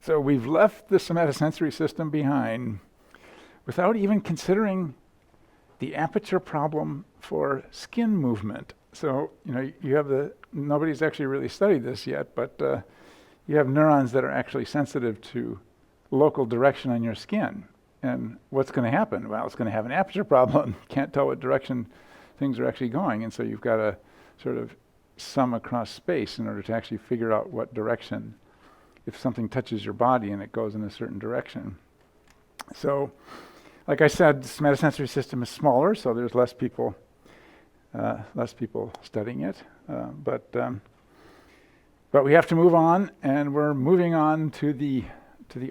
So we've left the somatosensory system behind without even considering the aperture problem for skin movement. So, you have nobody's actually really studied this yet, but you have neurons that are actually sensitive to local direction on your skin. And what's going to happen? Well, it's going to have an aperture problem. Can't tell what direction things are actually going. And so you've got to sort of sum across space in order to actually figure out what direction, if something touches your body and it goes in a certain direction. So, like I said, the somatosensory system is smaller, so there's less people studying it. But we have to move on, and we're moving on to the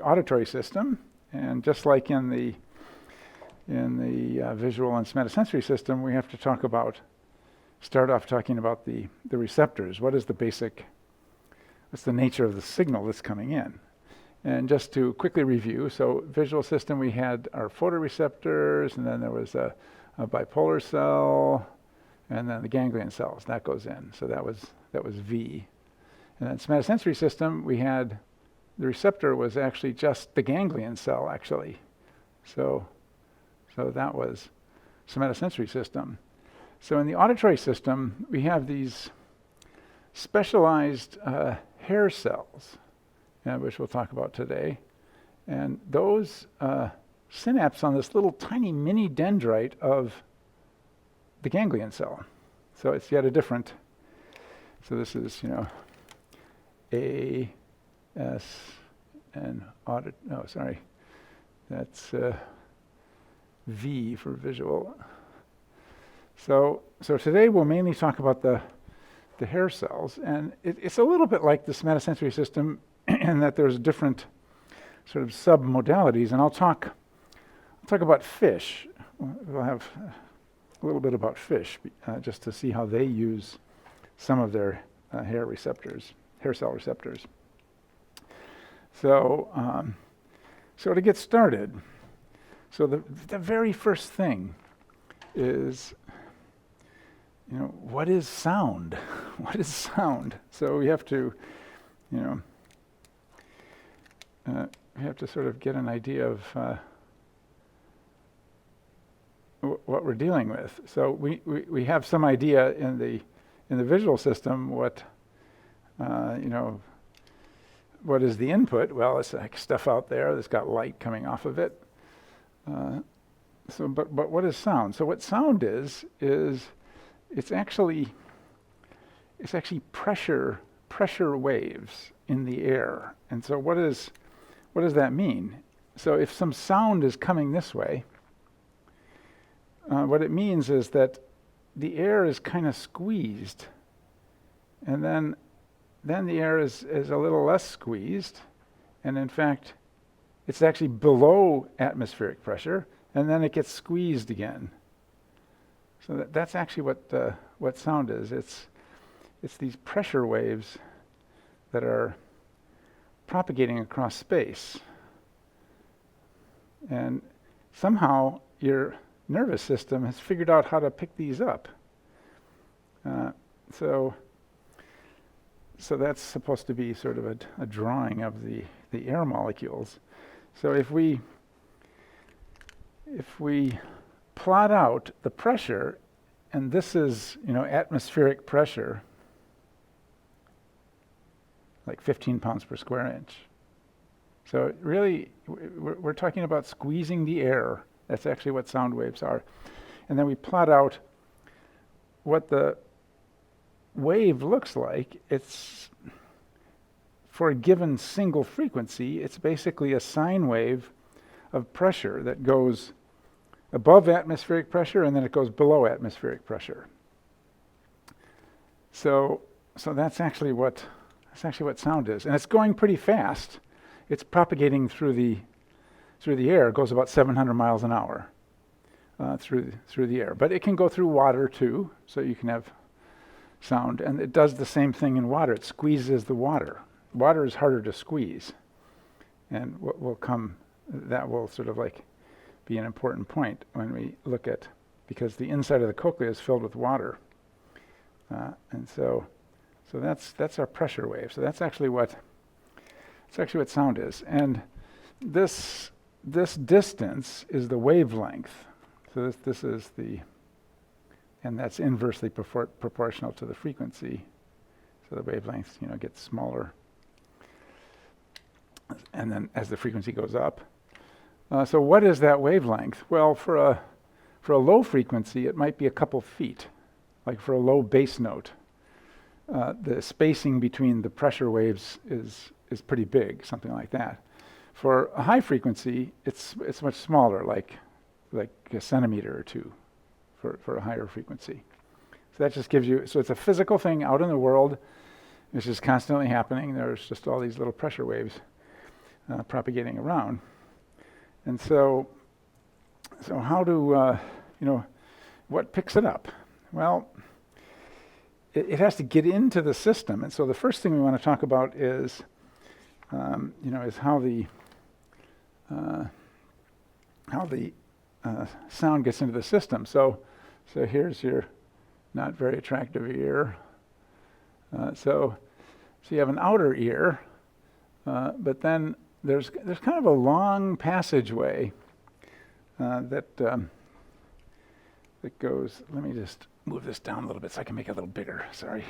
auditory system. And just like in the visual and somatosensory system, we have to start off talking about the receptors. What's the nature of the signal that's coming in? And just to quickly review, so visual system, we had our photoreceptors, and then there was a bipolar cell, and then the ganglion cells. That goes in. So that was V. And then somatosensory system, we had the receptor was actually just the ganglion cell, actually. So that was somatosensory system. So in the auditory system, we have these specialized hair cells, which we'll talk about today. And those synapse on this little tiny mini dendrite of the ganglion cell. So it's yet a different, so this is, A, S, and that's V for visual. So today we'll mainly talk about the hair cells, and it's a little bit like the somatosensory system in that there's different sort of sub-modalities, and I'll talk about fish. We'll have a little bit about fish just to see how they use some of their hair cell receptors. So to get started, so the very first thing is, what is sound? What is sound? So we have to, sort of get an idea of what we're dealing with. So we have some idea in the visual system what is the input? Well, it's like stuff out there that's got light coming off of it. But what is sound? So what sound is it's actually pressure waves in the air. And so what does that mean? So if some sound is coming this way, what it means is that the air is kind of squeezed, and then the air is a little less squeezed, and in fact, it's actually below atmospheric pressure, and then it gets squeezed again. So that's actually what sound is. It's these pressure waves that are propagating across space, and somehow your nervous system has figured out how to pick these up. So that's supposed to be sort of a drawing of the air molecules. So if we plot out the pressure, and this is atmospheric pressure, like 15 pounds per square inch. So really, we're talking about squeezing the air. That's actually what sound waves are. And then we plot out what the wave looks like. It's, for a given single frequency, it's basically a sine wave of pressure that goes above atmospheric pressure, and then it goes below atmospheric pressure. So that's actually what sound is, and it's going pretty fast. It's propagating through the air. It goes about 700 miles an hour through the air, but it can go through water too. So you can have sound, and it does the same thing in water. It squeezes the water. Water is harder to squeeze, and what will come, that will sort of like be an important point when we look at, because the inside of the cochlea is filled with water, and so that's our pressure wave. So that's actually what It's actually what sound is. And this distance is the wavelength. So this is the, and that's inversely proportional to the frequency. So the wavelength, gets smaller. And then as the frequency goes up. So what is that wavelength? Well, for a low frequency, it might be a couple feet. Like for a low bass note, the spacing between the pressure waves is pretty big, something like that. For a high frequency, it's much smaller, like a centimeter or two for a higher frequency. So that just gives you, so it's a physical thing out in the world. It's just constantly happening. There's just all these little pressure waves propagating around. And so how do, what picks it up? Well, it has to get into the system. And so the first thing we want to talk about is, is how the sound gets into the system. So here's your not very attractive ear. So you have an outer ear, but then there's kind of a long passageway that goes. Let me just move this down a little bit so I can make it a little bigger. Sorry.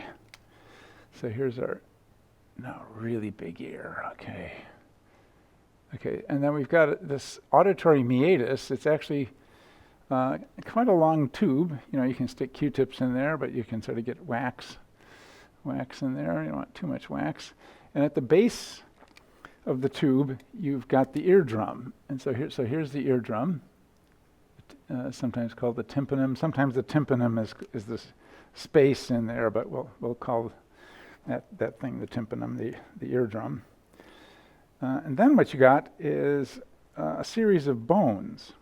So here's our now really big ear. Okay, and then we've got this auditory meatus. It's actually quite a long tube. You can stick Q-tips in there, but you can sort of get wax in there. You don't want too much wax. And at the base of the tube, you've got the eardrum. And so here's the eardrum, sometimes called the tympanum. Sometimes the tympanum is this space in there, but we'll call that thing the tympanum, the eardrum. And then what you got is a series of bones.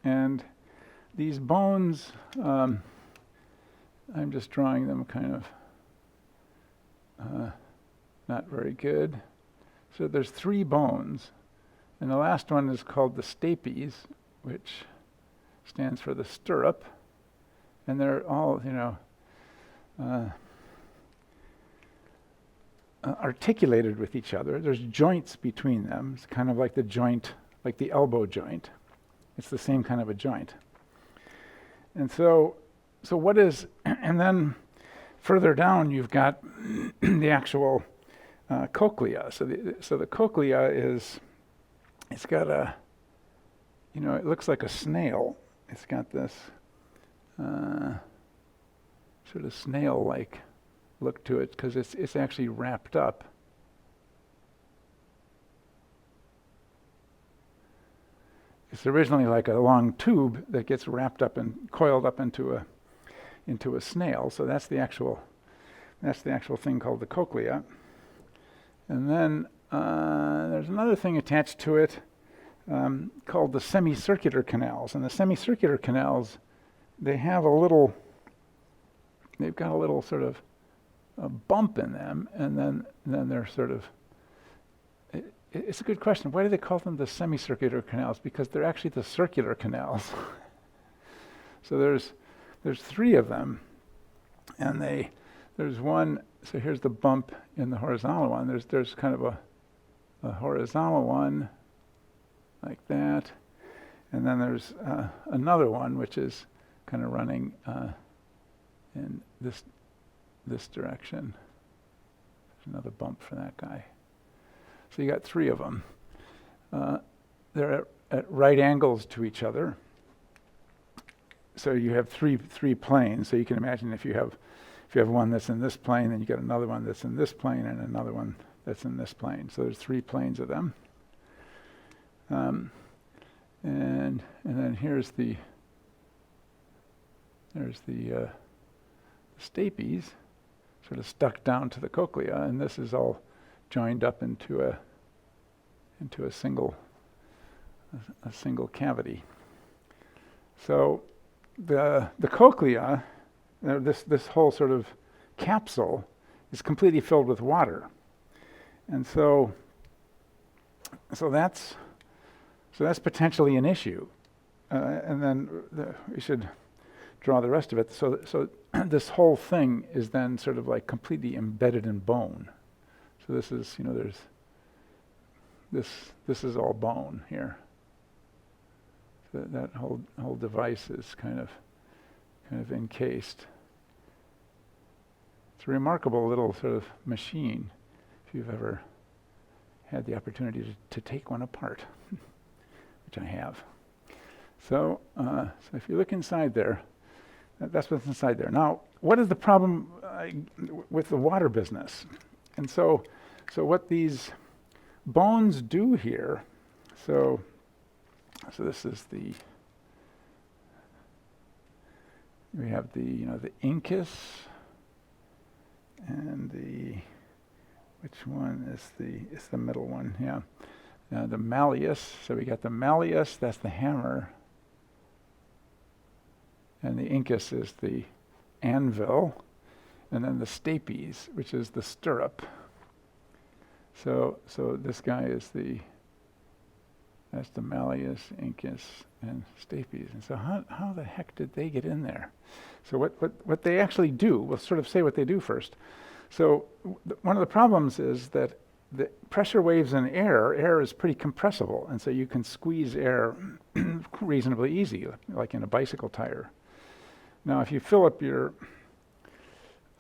And these bones, I'm just drawing them kind of not very good. So there's 3 bones. And the last one is called the stapes, which stands for the stirrup. And they're all, articulated with each other. There's joints between them. It's kind of like the joint, like the elbow joint. It's the same kind of a joint. And so what is, and then further down you've got the actual cochlea. So the cochlea it's got a, it looks like a snail. It's got this sort of snail-like look to it because it's actually wrapped up. It's originally like a long tube that gets wrapped up and coiled up into a snail. So that's the actual thing called the cochlea. And then there's another thing attached to it called the semicircular canals. And the semicircular canals, they've got a little sort of a bump in them, and then they're sort of. It's a good question. Why do they call them the semicircular canals? Because they're actually the circular canals. So there's 3 of them, and there's one. So here's the bump in the horizontal one. There's kind of a horizontal one, like that, and then there's another one which is kind of running in this direction. There's another bump for that guy. So you got 3 of them. They're at right angles to each other. So you have three planes. So you can imagine if you have one that's in this plane, then you get another one that's in this plane, and another one that's in this plane. So there's 3 planes of them. And then there's the stapes, sort of stuck down to the cochlea, and this is all joined up into a single cavity. So the cochlea, this whole sort of capsule, is completely filled with water, and so that's potentially an issue. And then we should draw the rest of it. So this whole thing is then sort of like completely embedded in bone. So this is, this is all bone here. So that whole device is kind of encased. It's a remarkable little sort of machine, if you've ever had the opportunity to take one apart, which I have. So if you look inside there, that's what's inside there. Now, what is the problem with the water business? And so what these bones do here, so this is we have the incus and which one is the middle one? Yeah, the malleus. So we got the malleus, that's the hammer, and the incus is the anvil, and then the stapes, which is the stirrup. So this guy is that's the malleus, incus, and stapes. And so how the heck did they get in there? So what they actually do, we'll sort of say what they do first. So one of the problems is that the pressure waves in air is pretty compressible, and so you can squeeze air reasonably easy, like in a bicycle tire. Now, if you fill up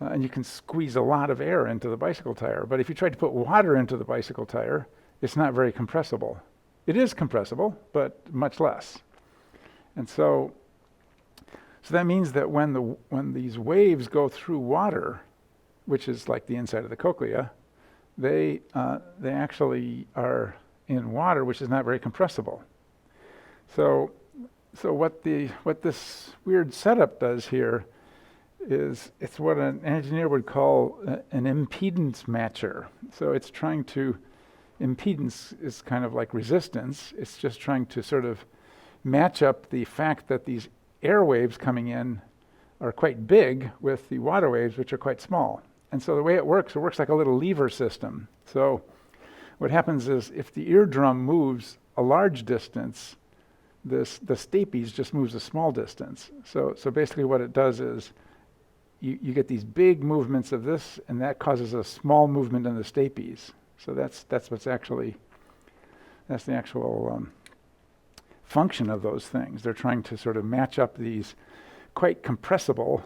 and you can squeeze a lot of air into the bicycle tire, but if you try to put water into the bicycle tire, it's not very compressible. It is compressible, but much less. And so that means that when these waves go through water, which is like the inside of the cochlea, they actually are in water, which is not very compressible. So what this weird setup does here is it's what an engineer would call an impedance matcher. So it's trying to, impedance is kind of like resistance. It's just trying to sort of match up the fact that these air waves coming in are quite big with the water waves, which are quite small. And so the way it works like a little lever system. So what happens is if the eardrum moves a large distance, the stapes just moves a small distance. So basically what it does is you get these big movements of this, and that causes a small movement in the stapes. So that's the actual function of those things. They're trying to sort of match up these quite compressible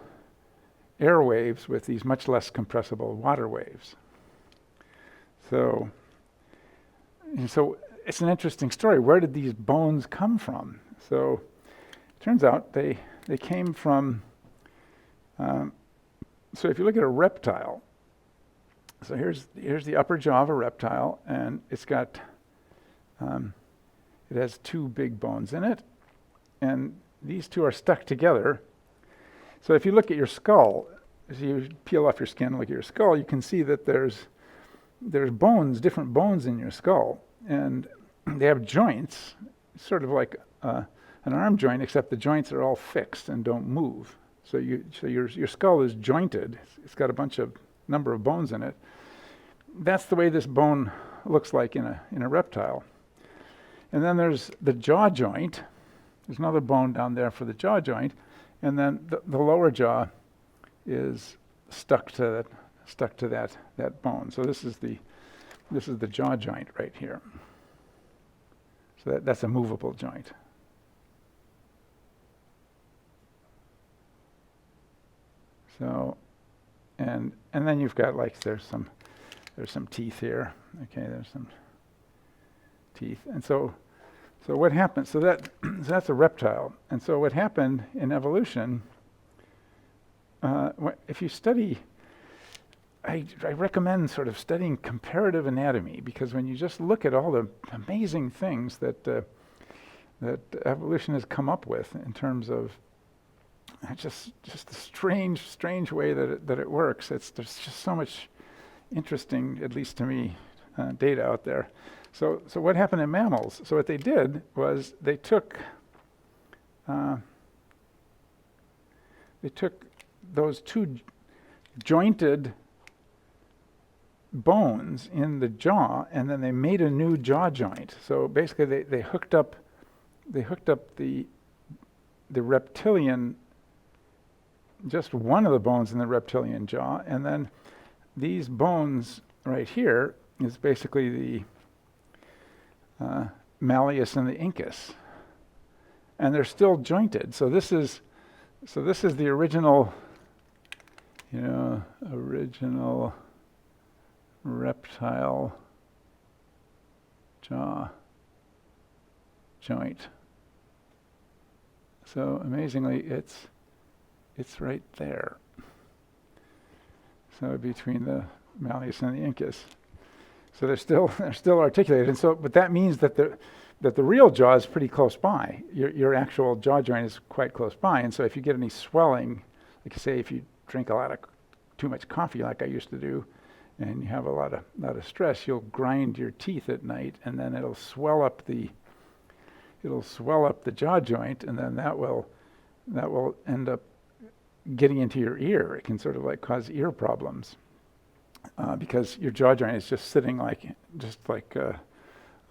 air waves with these much less compressible water waves. So it's an interesting story. Where did these bones come from? So it turns out they came from, so if you look at a reptile, so here's the upper jaw of a reptile, and it's got, it has two big bones in it, and these two are stuck together. So if you look at your skull, as you peel off your skin and look at your skull, you can see that there's bones, different bones in your skull, and they have joints, sort of like an arm joint, except the joints are all fixed and don't move. So your skull is jointed. It's got a number of bones in it. That's the way this bone looks like in a reptile. And then there's the jaw joint. There's another bone down there for the jaw joint, and then the lower jaw is stuck to that bone. So this is the jaw joint right here. So that's a movable joint. So, and then you've got there's some teeth here. Okay, there's some teeth, and so what happened? So that's a reptile, and so what happened in evolution? If you study, I recommend sort of studying comparative anatomy, because when you just look at all the amazing things that evolution has come up with in terms of just the strange way that it works. There's just so much interesting, at least to me, data out there. So what happened in mammals? So what they did was they took those two jointed bones in the jaw, and then they made a new jaw joint. So basically they hooked up the reptilian, just one of the bones in the reptilian jaw, and then these bones right here is basically malleus and the incus, and they're still jointed. So this is the original, original reptile jaw joint. So amazingly, it's right there. So between the malleus and the incus. So they're still articulated, and so but that means that the real jaw is pretty close by. Your actual jaw joint is quite close by, and so if you get any swelling, like say if you drink too much coffee, like I used to do, and you have a lot of stress, you'll grind your teeth at night, and then it'll swell up the jaw joint, and then that will end up getting into your ear. It can sort of like cause ear problems because your jaw joint is just sitting just like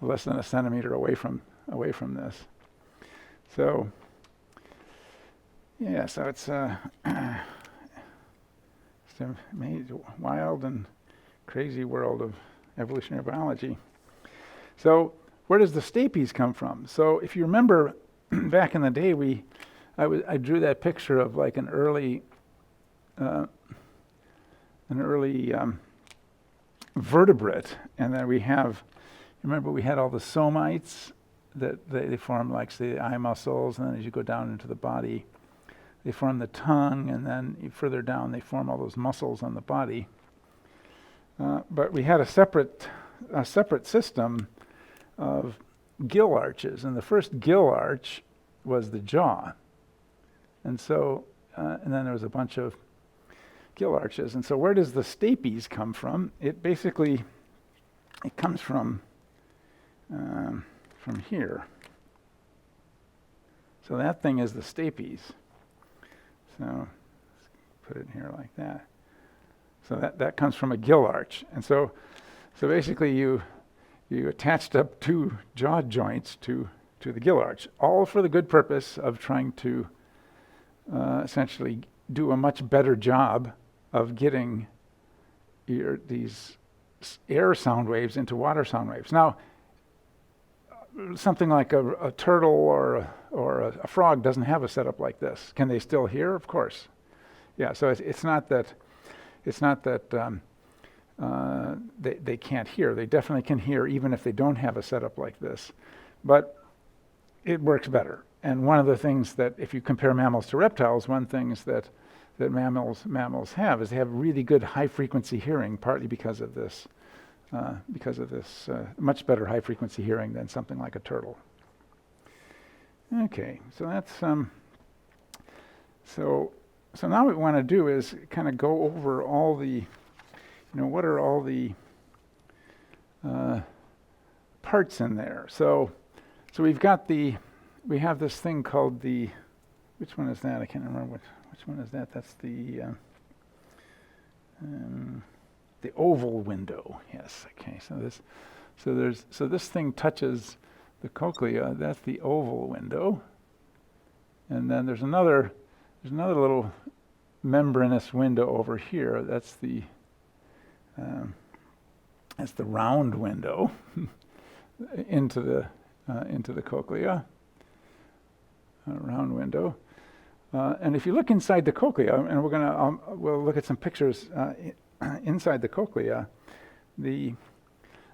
less than a centimeter away from this. So yeah, so it's a wild and crazy world of evolutionary biology. So where does the stapes come from? So if you remember back in the day, I drew that picture of like an early vertebrate, and then we had all the somites that they form, like say the eye muscles, and then as you go down into the body, they form the tongue, and then further down they form all those muscles on the body. But we had a separate system of gill arches, and the first gill arch was the jaw, and so and then there was a bunch of gill arches. And so where does the stapes come from? It comes from here. So that thing is the stapes. So let's put it in here like that. So that comes from a gill arch. And so basically you attached up two jaw joints to the gill arch, all for the good purpose of trying to essentially do a much better job of getting these air sound waves into water sound waves. Now, something like a turtle or a frog doesn't have a setup like this. Can they still hear? Of course. Yeah. So it's not that they can't hear. They definitely can hear even if they don't have a setup like this. But it works better. And one of the things that, if you compare mammals to reptiles, one things that mammals have is they have really good high frequency hearing, partly because of this much better high frequency hearing than something like a turtle. Okay, so that's so now what we want to do is kind of go over all the, what are all the parts in there. So we have this thing called which one is that? I can't remember which one is that. That's the oval window. Yes. Okay. So this thing touches the cochlea. That's the oval window. And then there's another little membranous window over here. That's the round window into the cochlea. Round window. And if you look inside the cochlea, and we'll look at some pictures inside the cochlea,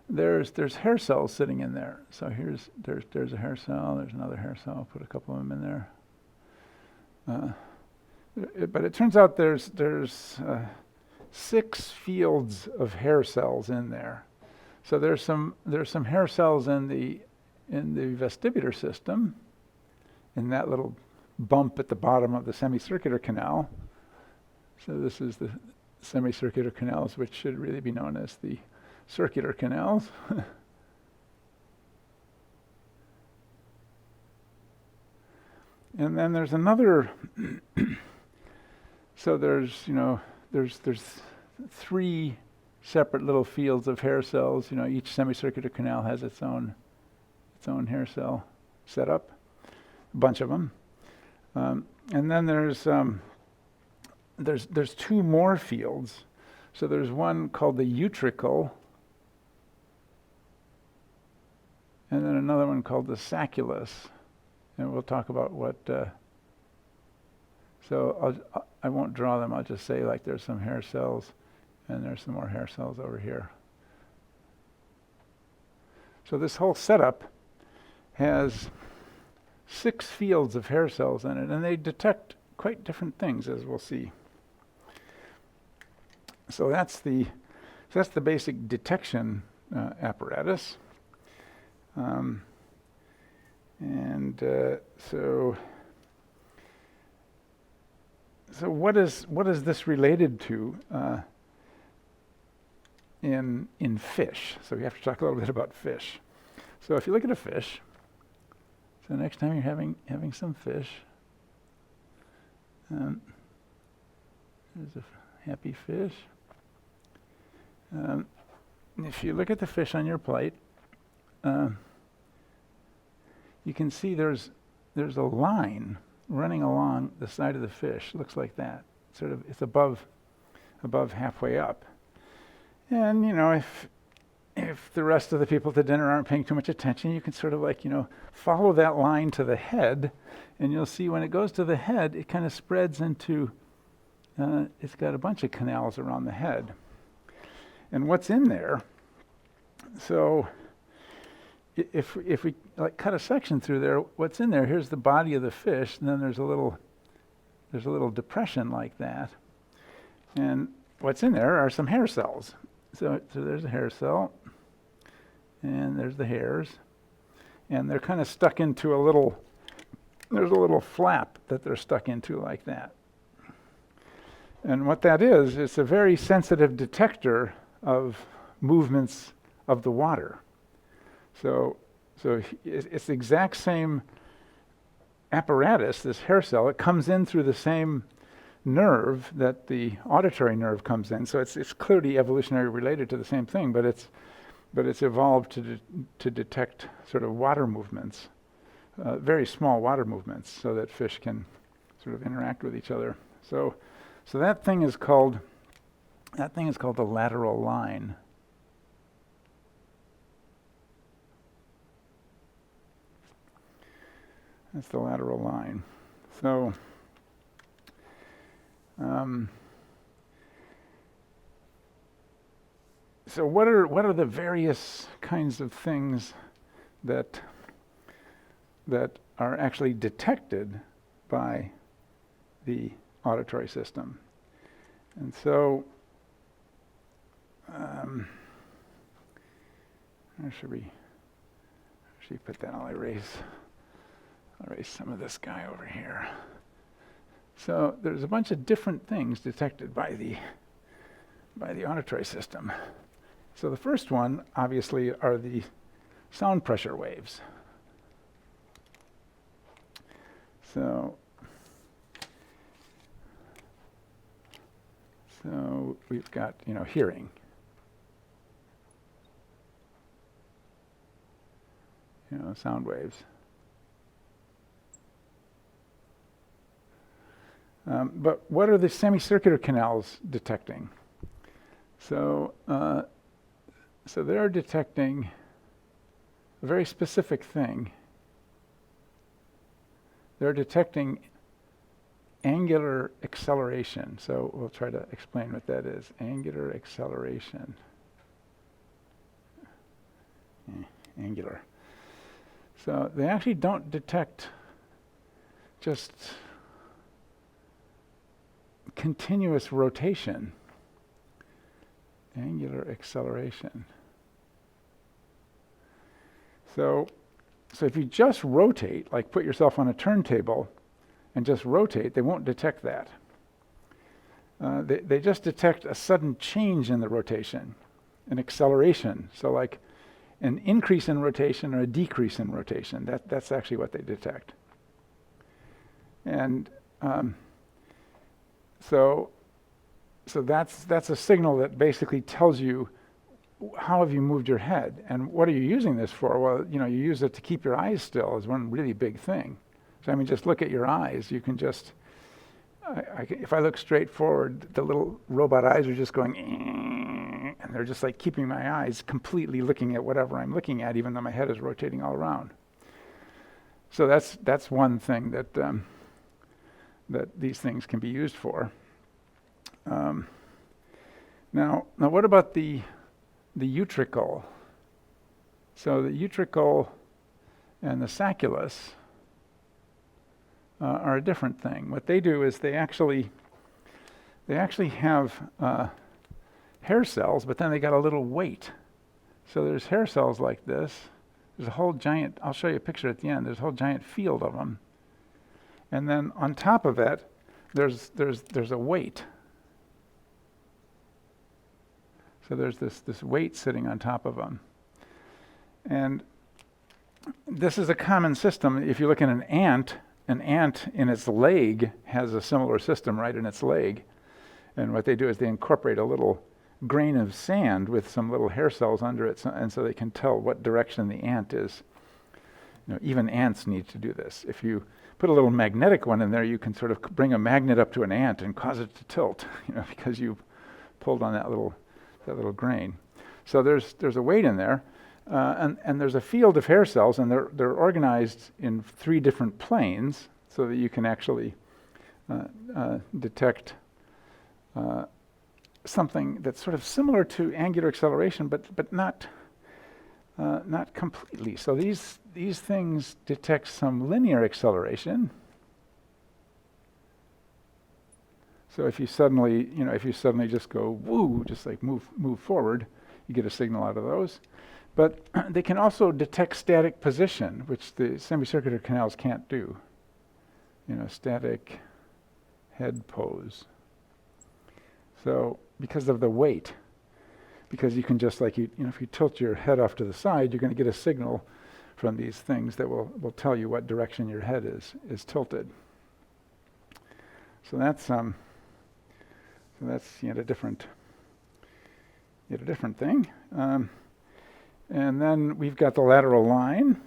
there's hair cells sitting in there. So there's a hair cell, there's another hair cell. I'll put a couple of them in there. But it turns out there's 6 fields of hair cells in there. So there's some hair cells in the vestibular system, in that little bump at the bottom of the semicircular canal. So this is the semicircular canals, which should really be known as the circular canals. And then there's another. So there's 3 separate little fields of hair cells. Each semicircular canal has its own hair cell setup. A bunch of them. And then there's 2 more fields. So there's one called the utricle, and then another one called the sacculus. And we'll talk about what, so I won't draw them, I'll just say like there's some hair cells, and there's some more hair cells over here. So this whole setup has 6 fields of hair cells in it, and they detect quite different things, as we'll see. So that's the basic detection apparatus. So what is this related to in fish? So we have to talk a little bit about fish. So if you look at a fish, so next time you're having some fish, there's a happy fish. If you look at the fish on your plate, you can see there's a line running along the side of the fish. Looks like that. Sort of, it's above halfway up. And if the rest of the people at the dinner aren't paying too much attention, you can sort of follow that line to the head, and you'll see when it goes to the head, it kind of spreads into. It's got a bunch of canals around the head. And what's in there? So if we cut a section through there, what's in there? Here's the body of the fish, and then there's a little depression like that. And what's in there are some hair cells. So there's a hair cell, and there's the hairs, and they're kind of stuck into there's a little flap that they're stuck into like that. And what that is, it's a very sensitive detector of movements of the water. So it's the exact same apparatus, this hair cell. It comes in through the same nerve that the auditory nerve comes in. So it's clearly evolutionarily related to the same thing, but it's evolved to detect sort of water movements, very small water movements, so that fish can sort of interact with each other. So that thing is called the lateral line. That's the lateral line. So what are the various kinds of things that are actually detected by the auditory system? And so where should we put that? I'll erase some of this guy over here. So there's a bunch of different things detected by the auditory system. So the first one, obviously, are the sound pressure waves. So we've got, hearing. Sound waves. But what are the semicircular canals detecting? So they're detecting a very specific thing. They're detecting angular acceleration. So we'll try to explain what that is. Angular acceleration. Angular. So they actually don't detect just continuous rotation. Angular acceleration. So if you just rotate, like put yourself on a turntable and just rotate, they won't detect that. They just detect a sudden change in the rotation, an acceleration. So like an increase in rotation or a decrease in rotation. That's actually what they detect. And so that's a signal that basically tells you how have you moved your head, and what are you using this for? Well, you use it to keep your eyes still is one really big thing. So just look at your eyes. You can just, if I look straight forward, the little robot eyes are just going, and They're just like keeping my eyes completely looking at whatever I'm looking at, even though my head is rotating all around. So that's one thing that that these things can be used for. Now what about the utricle? So the utricle and the sacculus are a different thing. What they do is they actually have hair cells, but then they got a little weight. So there's hair cells like this. There's a whole giant, I'll show you a picture at the end, there's a whole giant field of them. And then on top of that, there's a weight. So there's this weight sitting on top of them. And this is a common system. If you look at an ant in its leg has a similar system right in its leg. And what they do is they incorporate a little grain of sand with some little hair cells under it, and so they can tell what direction the ant is. Even ants need to do this. If you put a little magnetic one in there, you can sort of bring a magnet up to an ant and cause it to tilt, because you pulled on that little grain. So there's a weight in there, and there's a field of hair cells, and they're organized in 3 different planes, so that you can actually detect something that's sort of similar to angular acceleration, but not completely. So these things detect some linear acceleration. So if you suddenly just go woo, just like move forward, you get a signal out of those. But they can also detect static position, which the semicircular canals can't do. Static head pose. So because of the weight, because you can just if you tilt your head off to the side, you're going to get a signal from these things that will tell you what direction your head is tilted. So that's yet a different thing. And then we've got the lateral line.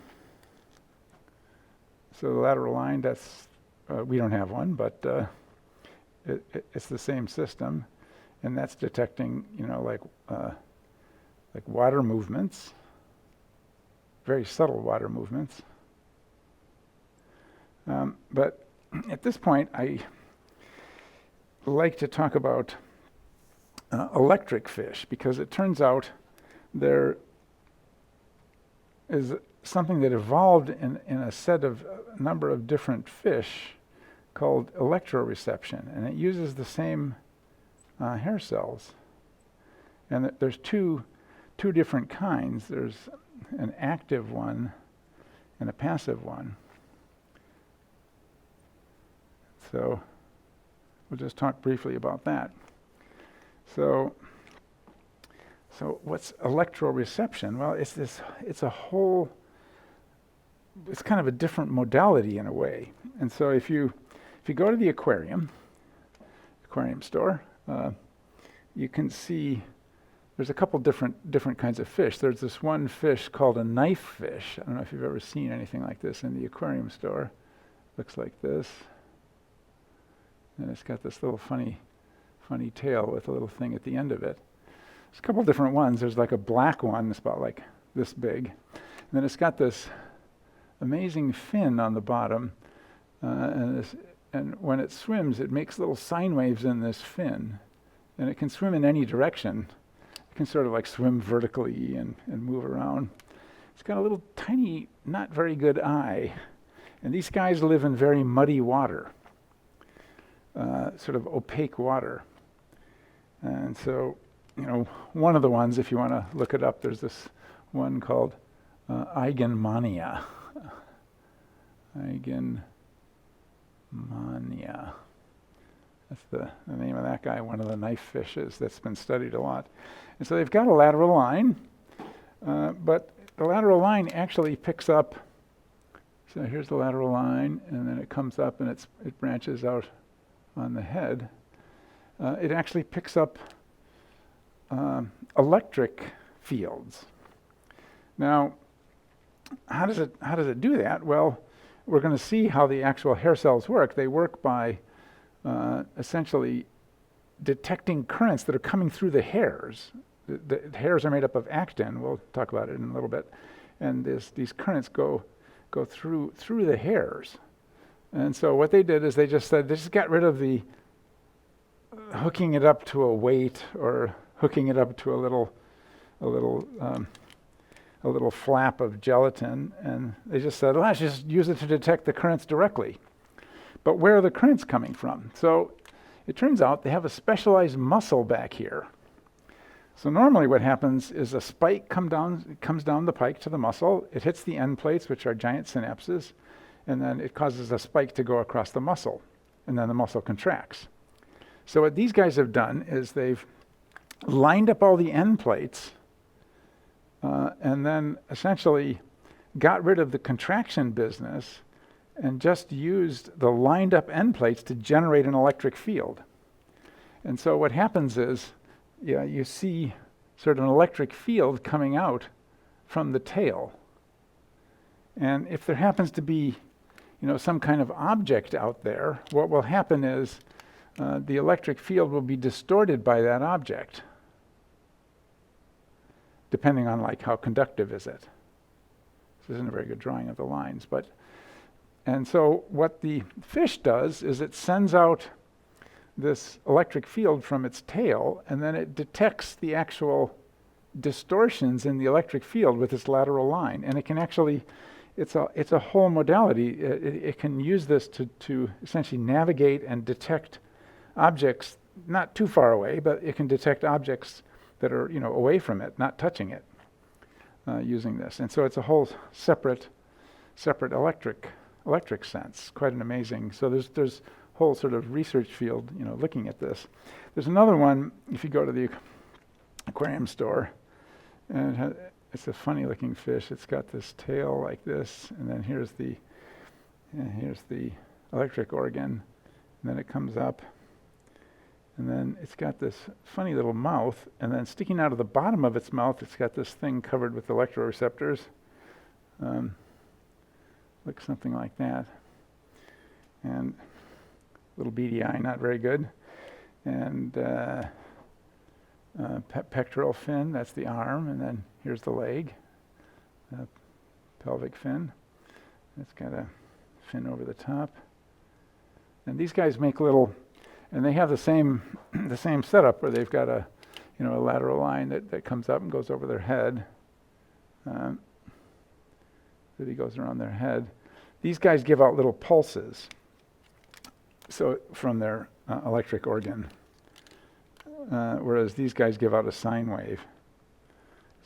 So the lateral line, that's we don't have one, but it's the same system. And that's detecting, like water movements, very subtle water movements. But at this point, I like to talk about electric fish, because it turns out there is something that evolved in a number of different fish called electro-reception, and it uses the same hair cells. And there's two different kinds. There's an active one and a passive one. So we'll just talk briefly about that. So what's electro-reception? Well, it's kind of a different modality in a way. And so if you go to the aquarium store, you can see there's a couple different kinds of fish. There's this one fish called a knife fish. I don't know if you've ever seen anything like this in the aquarium store. Looks like this. And it's got this little funny tail with a little thing at the end of it. There's a couple different ones. There's like a black one that's about like this big. And then it's got this amazing fin on the bottom. And when it swims, it makes little sine waves in this fin. And it can swim in any direction. It can sort of like swim vertically and move around. It's got a little tiny, not very good eye. And these guys live in very muddy water, sort of opaque water. And so, one of the ones, if you want to look it up, there's this one called Eigenmania. Eigenmania. That's the name of that guy, one of the knife fishes that's been studied a lot. And so they've got a lateral line, but the lateral line actually picks up. So here's the lateral line, and then it comes up and it branches out on the head. It actually picks up electric fields. Now, how does it do that? Well, we're going to see how the actual hair cells work. They work by essentially detecting currents that are coming through the hairs. the hairs are made up of actin. We'll talk about it in a little bit. And these currents go through the hairs. And so what they did is they just got rid of the hooking it up to a weight or hooking it up to a little flap of gelatin, and they just said, let's just use it to detect the currents directly. But where are the currents coming from? So it turns out they have a specialized muscle back here. So normally what happens is a spike comes down the pike to the muscle, it hits the end plates, which are giant synapses, and then it causes a spike to go across the muscle, and then the muscle contracts. So what these guys have done is they've lined up all the end plates and then essentially got rid of the contraction business and just used the lined up end plates to generate an electric field. And so what happens is, you see sort of an electric field coming out from the tail. And if there happens to be, some kind of object out there, what will happen is the electric field will be distorted by that object, depending on how conductive is it. This isn't a very good drawing of the lines, and so what the fish does is it sends out this electric field from its tail, and then it detects the actual distortions in the electric field with its lateral line, and it can actually, it's a whole modality. It can use this to essentially navigate and detect objects not too far away, but it can detect objects that are away from it, not touching it, using this. And so it's a whole separate electric sense. Quite an amazing. So there's whole sort of research field, looking at this. There's another one. If you go to the aquarium store, and it's a funny-looking fish. It's got this tail like this, and then here's the electric organ, and then it comes up. And then it's got this funny little mouth, and then sticking out of the bottom of its mouth, it's got this thing covered with electro-receptors. Looks something like that. And little beady eye, not very good. And pectoral fin, that's the arm, and then here's the leg, pelvic fin. It's got a fin over the top. And these guys make little. And they have the same setup where they've got a lateral line that comes up and goes over their head. Really goes around their head. These guys give out little pulses. So from their electric organ, whereas these guys give out a sine wave.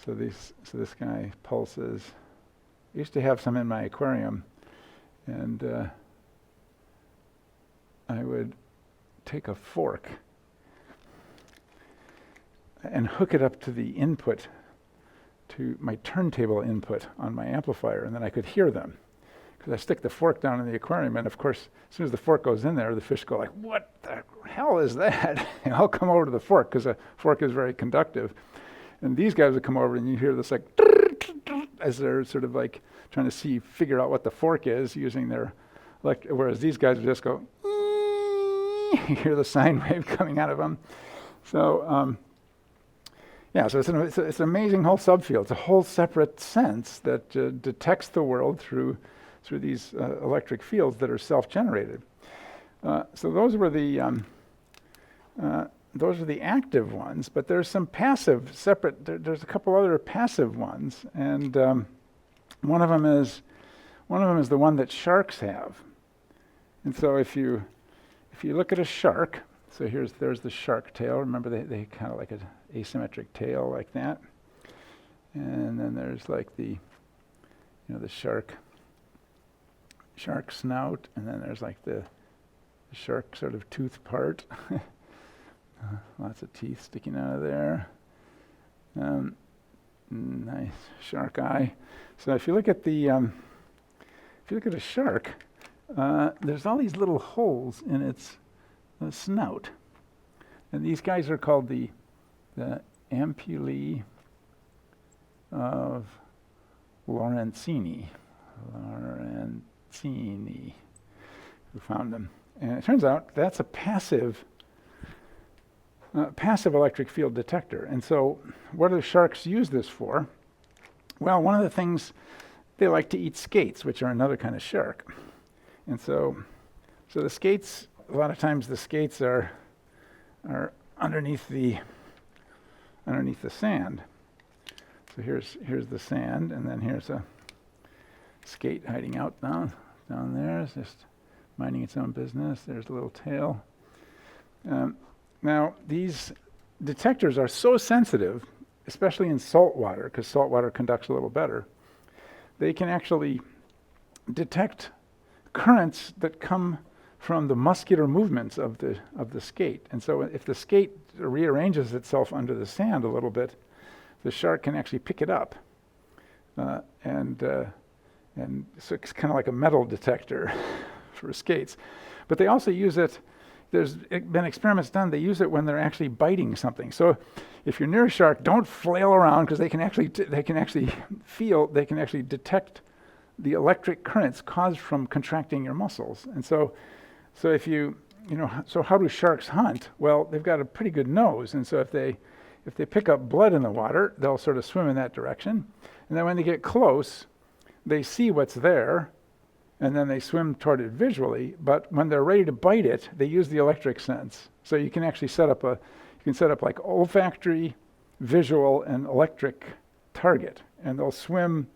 So this guy pulses. I used to have some in my aquarium, and I would take a fork and hook it up to the input, to my turntable input on my amplifier, and then I could hear them. Because I stick the fork down in the aquarium, and of course, as soon as the fork goes in there, the fish go like, what the hell is that? And I'll come over to the fork, because the fork is very conductive. And these guys would come over, and you hear this as they're sort of trying to figure out what the fork is using their whereas these guys would just go, you hear the sine wave coming out of them. So, so it's an amazing whole subfield. It's a whole separate sense that detects the world through these electric fields that are self-generated. So those were the active ones, but there's some passive, separate. There's a couple other passive ones, and one of them is the one that sharks have. And so if you look at a shark, so there's the shark tail. Remember, they kind of like an asymmetric tail like that. And then there's the shark snout, and then there's the shark sort of tooth part. Lots of teeth sticking out of there. Nice shark eye. So if you look at a shark, there's all these little holes in its snout, and these guys are called the ampullae of Lorenzini. Who found them? And it turns out that's a passive passive electric field detector. And so what do the sharks use this for? Well, one of the things, they like to eat skates, which are another kind of shark. And so the skates, a lot of times the skates are underneath the sand. So here's the sand, and then here's a skate hiding out down there. It's just minding its own business. There's a little tail. Now, these detectors are so sensitive, especially in salt water, because salt water conducts a little better. They can actually detect currents that come from the muscular movements of the skate. And so if the skate rearranges itself under the sand a little bit, the shark can actually pick it up. And so it's kind of like a metal detector for skates. But they also use it, there's been experiments done, they use it when they're actually biting something. So if you're near a shark, don't flail around, because they can actually detect the electric currents caused from contracting your muscles. And so if so how do sharks hunt? Well, they've got a pretty good nose, and so if they pick up blood in the water, they'll sort of swim in that direction. And then when they get close, they see what's there, and then they swim toward it visually. But when they're ready to bite it, they use the electric sense. So you can actually set up like olfactory, visual, and electric target, and they'll swim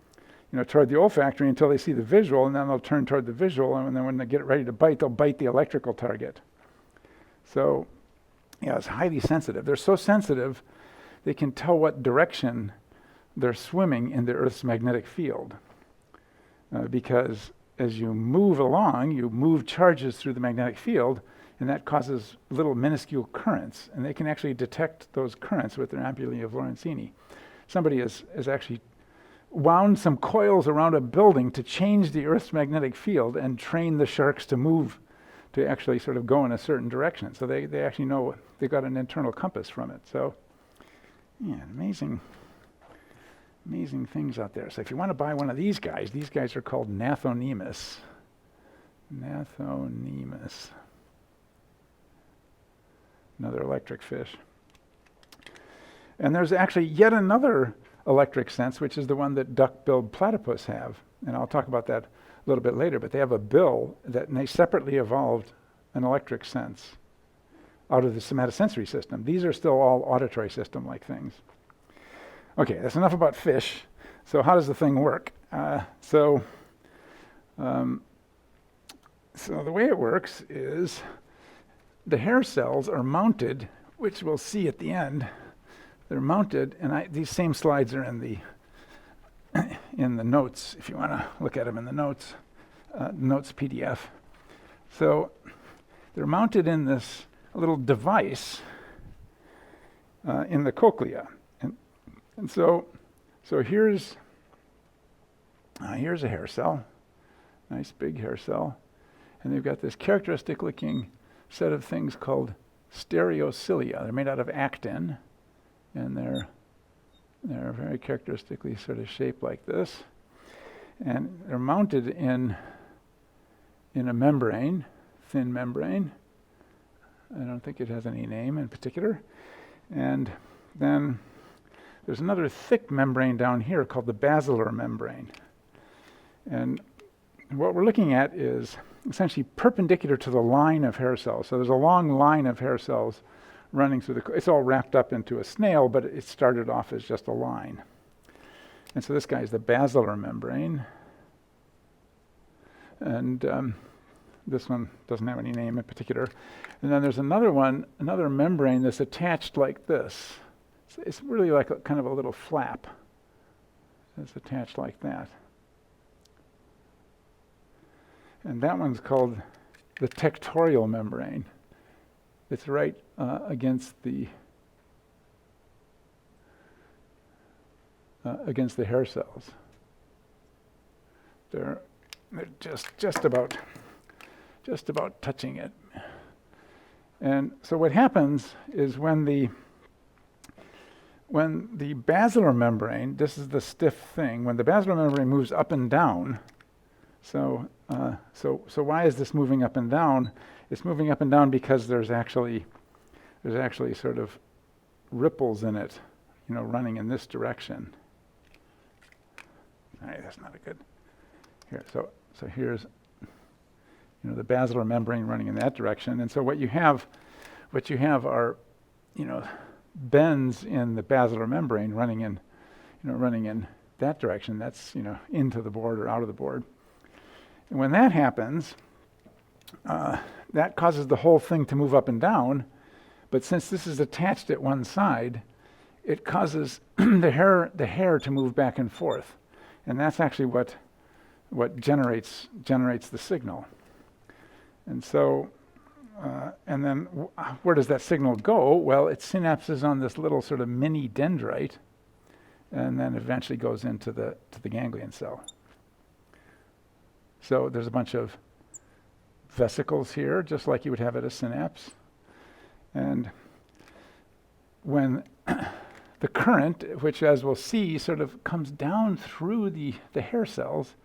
toward the olfactory until they see the visual, and then they'll turn toward the visual, and then when they get ready to bite, they'll bite the electrical target. So, it's highly sensitive. They're so sensitive, they can tell what direction they're swimming in the Earth's magnetic field. Because as you move along, you move charges through the magnetic field, and that causes little minuscule currents, and they can actually detect those currents with their ampullae of Lorenzini. Somebody has actually wound some coils around a building to change the Earth's magnetic field and train the sharks to move, to actually sort of go in a certain direction. So they actually know, they got an internal compass from it. So, amazing things out there. So if you want to buy one of these guys are called Gnathonemus. Gnathonemus. Another electric fish. And there's actually yet another electric sense, which is the one that duck-billed platypus have. And I'll talk about that a little bit later, but they have a bill and they separately evolved an electric sense out of the somatosensory system. These are still all auditory system-like things. Okay, that's enough about fish. So how does the thing work? So the way it works is the hair cells are mounted, which we'll see at the end. They're mounted, and these same slides are in the notes, if you want to look at them in the notes PDF. So they're mounted in this little device in the cochlea. And so here's a hair cell, nice big hair cell, and they've got this characteristic looking set of things called stereocilia. They're made out of actin, and they're very characteristically sort of shaped like this, and they're mounted in a membrane, thin membrane. I don't think it has any name in particular, and then there's another thick membrane down here called the basilar membrane. And what we're looking at is essentially perpendicular to the line of hair cells. So there's a long line of hair cells running through it's all wrapped up into a snail, but it started off as just a line. And so this guy is the basilar membrane. And this one doesn't have any name in particular. And then there's another membrane that's attached like this. It's really like a kind of a little flap that's attached like that. And that one's called the tectorial membrane. It's right against the hair cells. They're just about touching it. And so what happens is when the basilar membrane, this is the stiff thing, when the basilar membrane moves up and down, so why is this moving up and down? It's moving up and down because there's actually there's actually sort of ripples in it, running in this direction. All right, that's not a good. Here, so here's, the basilar membrane running in that direction, and so what you have are, bends in the basilar membrane running in that direction. That's into the board or out of the board. And when that happens, that causes the whole thing to move up and down. But since this is attached at one side, it causes the hair to move back and forth, and that's actually what generates the signal. And so, and then where does that signal go? Well, it synapses on this little sort of mini dendrite, and then eventually goes into the ganglion cell. So there's a bunch of vesicles here, just like you would have at a synapse. And when the current, which as we'll see sort of comes down through the hair cells,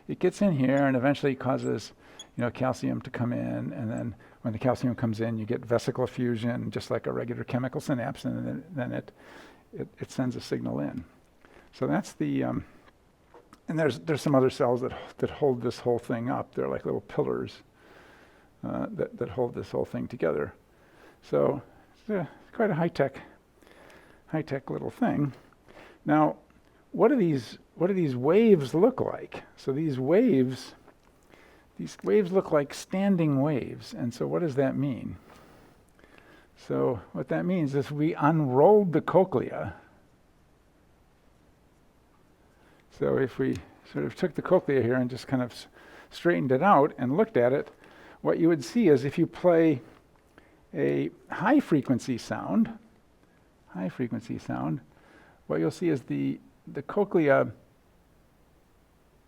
it gets in here and eventually causes calcium to come in, and then when the calcium comes in, you get vesicle fusion, just like a regular chemical synapse, and then it sends a signal in. So that's the and there's some other cells that hold this whole thing up. They're like little pillars that hold this whole thing together. So it's quite a high-tech little thing. Now, what do these waves look like? So these waves look like standing waves. And so what does that mean? So what that means is we unrolled the cochlea. So if we sort of took the cochlea here and just kind of straightened it out and looked at it, what you would see is if you play a high frequency sound, what you'll see is the cochlea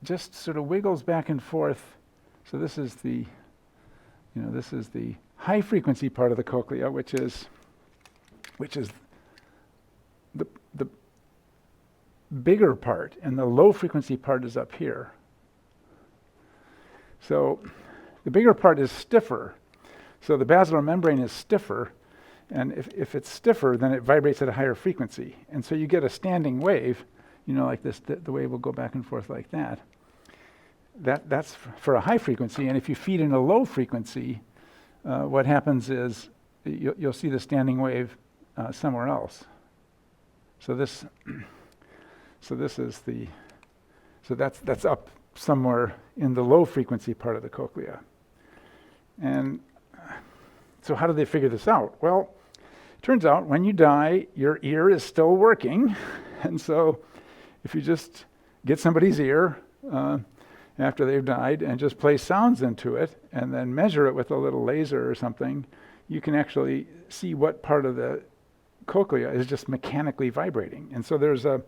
just sort of wiggles back and forth. So this is the high frequency part of the cochlea, which is the bigger part, and the low frequency part is up here. So the bigger part is stiffer. So the basilar membrane is stiffer, and if it's stiffer, then it vibrates at a higher frequency. And so you get a standing wave, like this, the wave will go back and forth like that. That's for a high frequency, and if you feed in a low frequency, what happens is you'll see the standing wave somewhere else. So that's up somewhere in the low frequency part of the cochlea. And so how do they figure this out? Well, it turns out when you die, your ear is still working. And so if you just get somebody's ear after they've died and just play sounds into it and then measure it with a little laser or something, you can actually see what part of the cochlea is just mechanically vibrating. And so there's a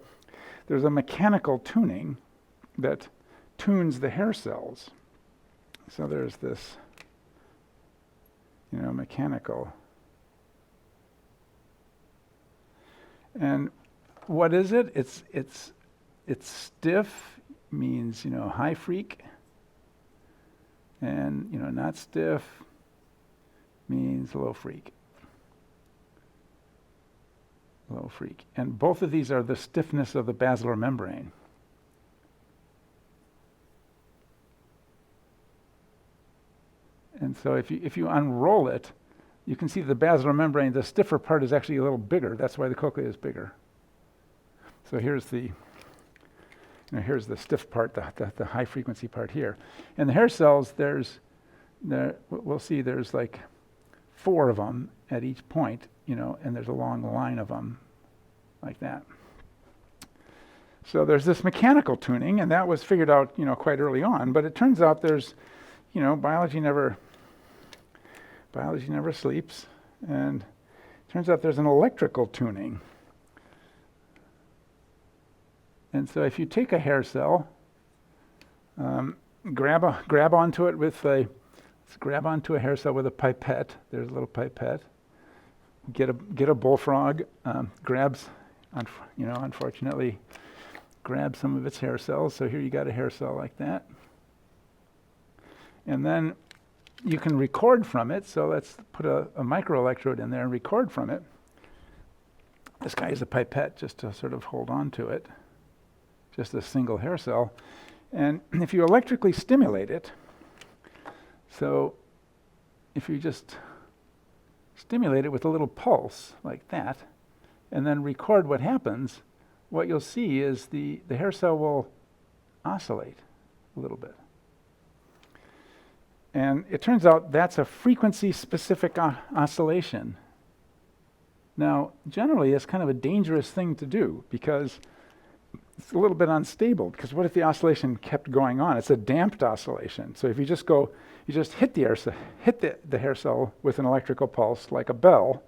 mechanical tuning that tunes the hair cells. So there's this mechanical. And what is it? It's stiff, means high freak, and not stiff means low freak. Low freak. And both of these are the stiffness of the basilar membrane. And so if you unroll it, you can see the basilar membrane, the stiffer part is actually a little bigger. That's why the cochlea is bigger. So here's the stiff part, the high frequency part here. And the hair cells, we'll see there's like 4 of them at each point, and there's a long line of them like that. So there's this mechanical tuning, and that was figured out, quite early on. But it turns out there's, biology never sleeps, and it turns out there's an electrical tuning. And so if you take a hair cell, grab onto it with grab onto a hair cell with a pipette. There's a little pipette. Get a bullfrog, unfortunately, grab some of its hair cells. So here you got a hair cell like that. And then you can record from it. So let's put a microelectrode in there and record from it. This guy is a pipette just to sort of hold on to it, just a single hair cell. And if you electrically stimulate it, so if you just stimulate it with a little pulse like that, and then record what happens, what you'll see is the hair cell will oscillate a little bit. And it turns out that's a frequency-specific oscillation. Now, generally, it's kind of a dangerous thing to do because it's a little bit unstable, because what if the oscillation kept going on? It's a damped oscillation. So if you just hit the hair cell with an electrical pulse like a bell,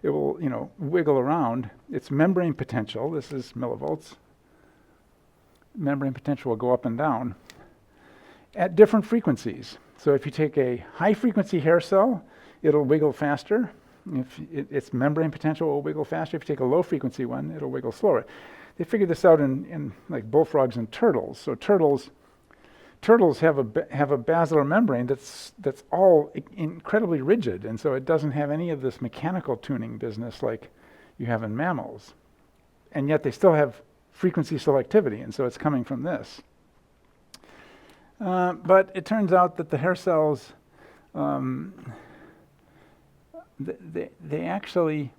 it will, wiggle around. Its membrane potential, this is millivolts, membrane potential will go up and down at different frequencies. So if you take a high frequency hair cell, it'll wiggle faster. If its membrane potential will wiggle faster. If you take a low frequency one, it'll wiggle slower. They figured this out in like bullfrogs and turtles. So turtles have a basilar membrane that's all incredibly rigid, and so it doesn't have any of this mechanical tuning business like you have in mammals. And yet they still have frequency selectivity, and so it's coming from this. But it turns out that the hair cells, they actually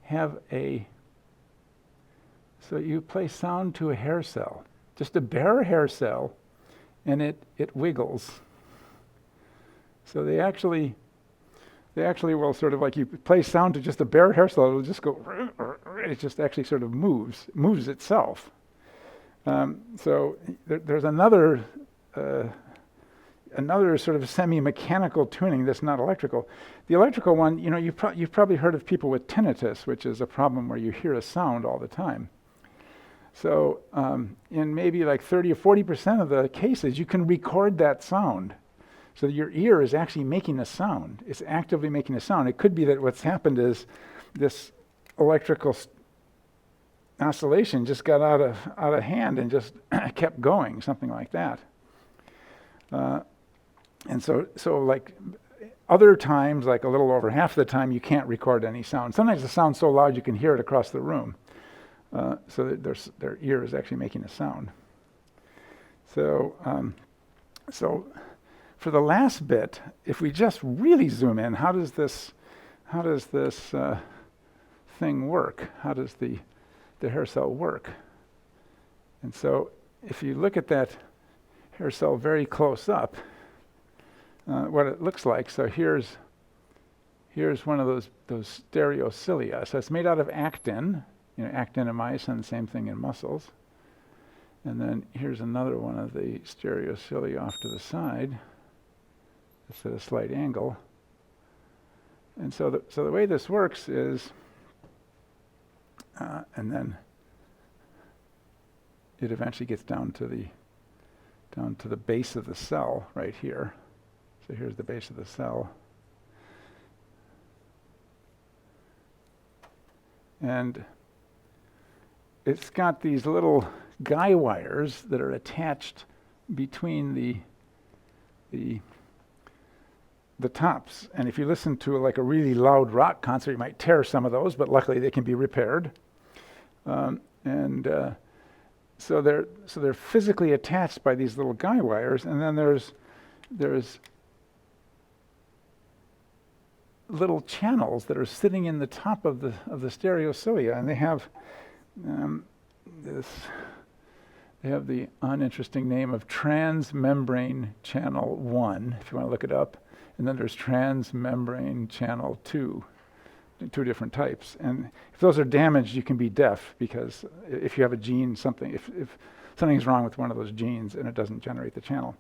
have so you play sound to a hair cell, just a bare hair cell, and it wiggles. So they actually will sort of, like, you play sound to just a bare hair cell, it'll just go, it just actually sort of moves itself. So there's another sort of semi-mechanical tuning that's not electrical. The electrical one, you've probably heard of people with tinnitus, which is a problem where you hear a sound all the time. So in maybe like 30 or 40% of the cases, you can record that sound. So your ear is actually making a sound. It's actively making a sound. It could be that what's happened is this electrical oscillation just got out of hand and just kept going, something like that. And so like other times, like a little over half the time, you can't record any sound. Sometimes the sound's so loud you can hear it across the room. So that their ear is actually making a sound. So for the last bit, if we just really zoom in, how does this thing work? How does the hair cell work? And so if you look at that hair cell very close up, what it looks like. So here's one of those stereocilia. So it's made out of actin. Actin in mice, and the same thing in mussels. And then here's another one of the stereocilia off to the side. It's at a slight angle. And so the way this works is, and then it eventually gets down to the base of the cell right here. So here's the base of the cell. And it's got these little guy wires that are attached between the tops. And if you listen to like a really loud rock concert, you might tear some of those, but luckily they can be repaired. So they're physically attached by these little guy wires, and then there's little channels that are sitting in the top of the stereocilia, and they have the uninteresting name of transmembrane channel 1, if you want to look it up, and then there's transmembrane channel 2, two different types. And if those are damaged, you can be deaf, because if you have a gene, if something's wrong with one of those genes and it doesn't generate the channel.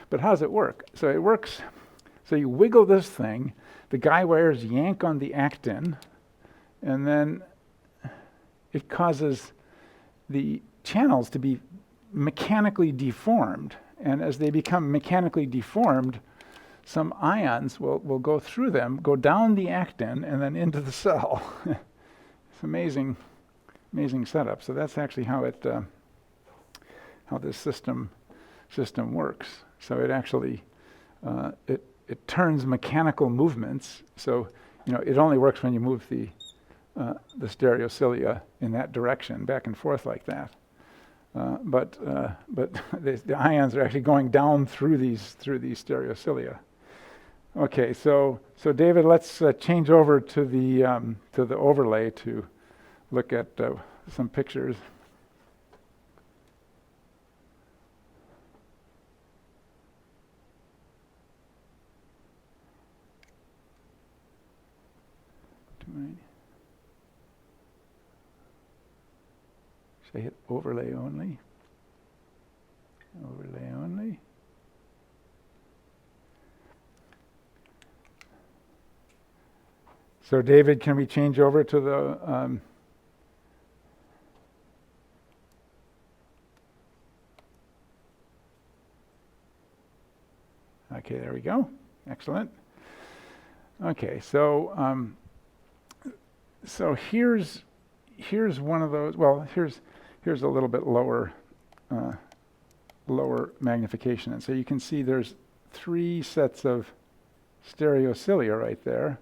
But how does it work? So it works, so you wiggle this thing, the guy wires yank on the actin, and then it causes the channels to be mechanically deformed. And as they become mechanically deformed, some ions will go through them, go down the actin, and then into the cell. It's amazing setup. So that's actually how this system works. So it actually it it turns mechanical movements. So, it only works when you move the stereocilia in that direction, back and forth like that. But the ions are actually going down through these stereocilia. Okay, so David, let's change over to the overlay to look at some pictures. Should I hit overlay only? Overlay only. So David, can we change over to the okay, there we go. Excellent. Okay, so here's one of those. Well, here's a little bit lower magnification, and so you can see there's 3 sets of stereocilia right there,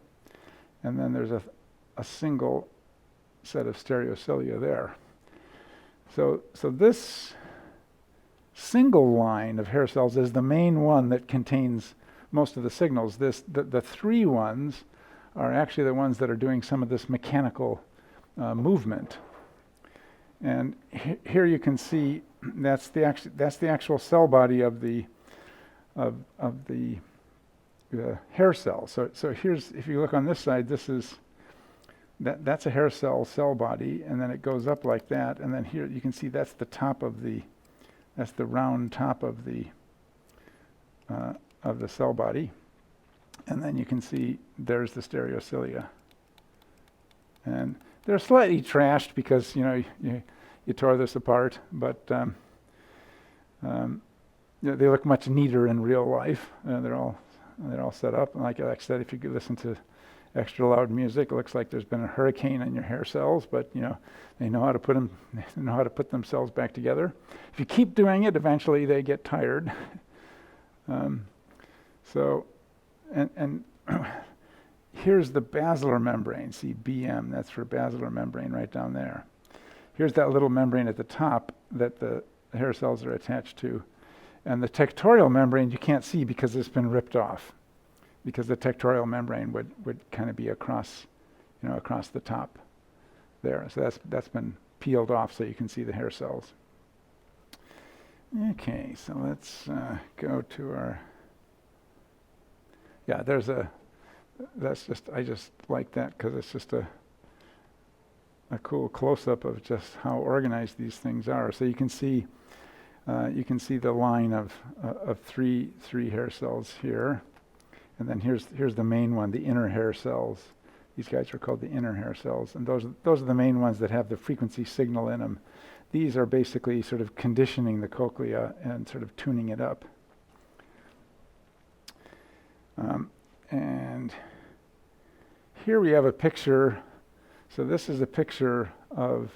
and then there's a single set of stereocilia there. So this single line of hair cells is the main one that contains most of the signals. The 3 ones are actually the ones that are doing some of this mechanical movement. And here you can see that's the actual cell body of the hair cell. So here's, if you look on this side, that's a hair cell body, and then it goes up like that, and then here you can see that's the round top of the cell body, and then you can see there's the stereocilia, and they're slightly trashed because you tore this apart, but they look much neater in real life. They're all set up, and like I said, if you could listen to extra loud music, it looks like there's been a hurricane in your hair cells, but they know how to put themselves back together. If you keep doing it, eventually they get tired. And here's the basilar membrane. See, BM, that's for basilar membrane right down there. Here's that little membrane at the top that the hair cells are attached to. And the tectorial membrane you can't see because it's been ripped off, because the tectorial membrane would kind of be across the top there. So that's been peeled off so you can see the hair cells. Okay, so let's go to our, I just like that because it's just a cool close-up of just how organized these things are. So you can see the line of three hair cells here, and then here's the main one, the inner hair cells. These guys are called the inner hair cells, and those are the main ones that have the frequency signal in them. These are basically sort of conditioning the cochlea and sort of tuning it up. And here we have a picture. So this is a picture of,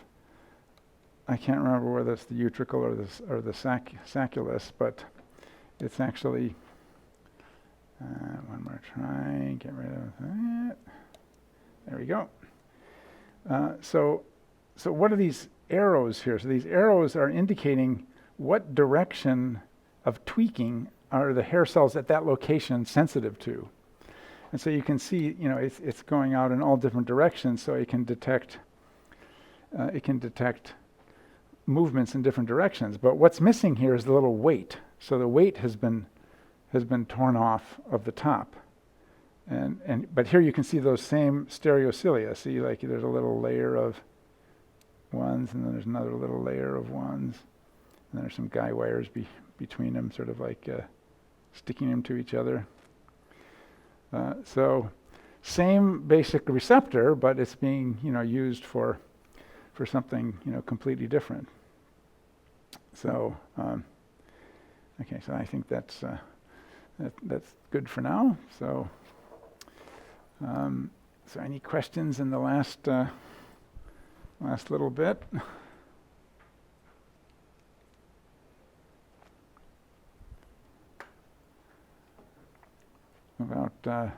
I can't remember whether it's the utricle or the sacculus, but it's actually, one more try, get rid of that. There we go. So what are these arrows here? So these arrows are indicating what direction of tweaking are the hair cells at that location sensitive to. And so you can see, it's going out in all different directions, so it can detect movements in different directions. But what's missing here is the little weight. So the weight has been torn off of the top. But here you can see those same stereocilia. See, like there's a little layer of ones, and then there's another little layer of ones, and then there's some guy wires between them, sort of like sticking them to each other. So same basic receptor, but it's being used for something completely different. So okay, so I think that's good for now. So so any questions in the last little bit? about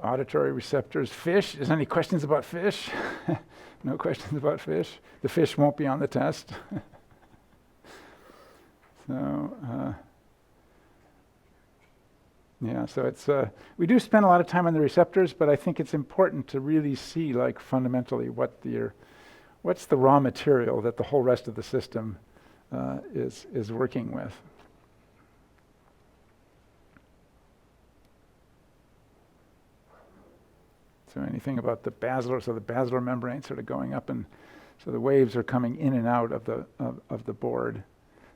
auditory receptors. Fish. Is there any questions about fish? No questions about fish? The fish won't be on the test. So, yeah, so it's we do spend a lot of time on the receptors, but I think it's important to really see, like, fundamentally what's the raw material that the whole rest of the system is working with. So anything about the basilar, so the basilar membrane sort of going up, and so the waves are coming in and out of the board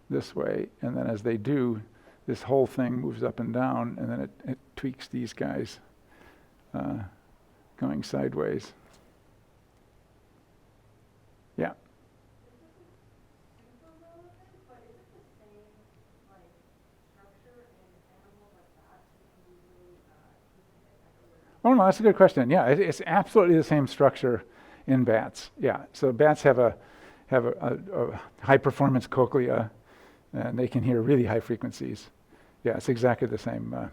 this way, and then as they do, this whole thing moves up and down, and then it tweaks these guys going sideways. Yeah. Oh no, that's a good question. Yeah, it's absolutely the same structure in bats. Yeah, so bats have a high performance cochlea, and they can hear really high frequencies. Yeah, it's exactly the same.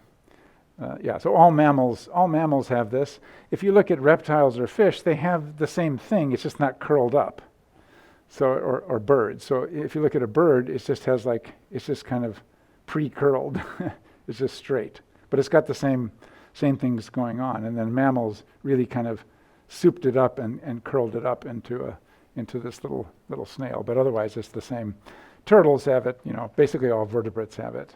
Yeah, so all mammals have this. If you look at reptiles or fish, they have the same thing. It's just not curled up. So or birds. So if you look at a bird, it just has it's just kind of pre-curled. It's just straight, but it's got the same things going on. And then mammals really kind of souped it up and curled it up into this little snail. But otherwise, it's the same. Turtles have it. Basically all vertebrates have it.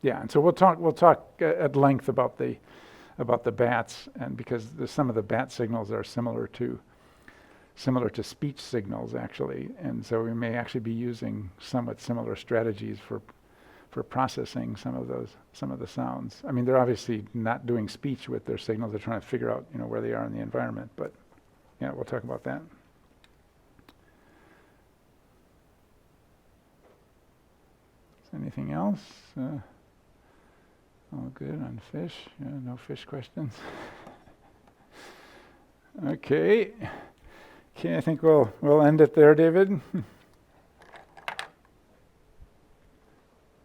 Yeah, and so we'll talk at length about the bats, and because some of the bat signals are similar to speech signals actually, and so we may actually be using somewhat similar strategies for processing some of the sounds. I mean, they're obviously not doing speech with their signals; they're trying to figure out where they are in the environment. But yeah, we'll talk about that. Anything else? All good on fish? Yeah, no fish questions? Okay, I think we'll end it there, David.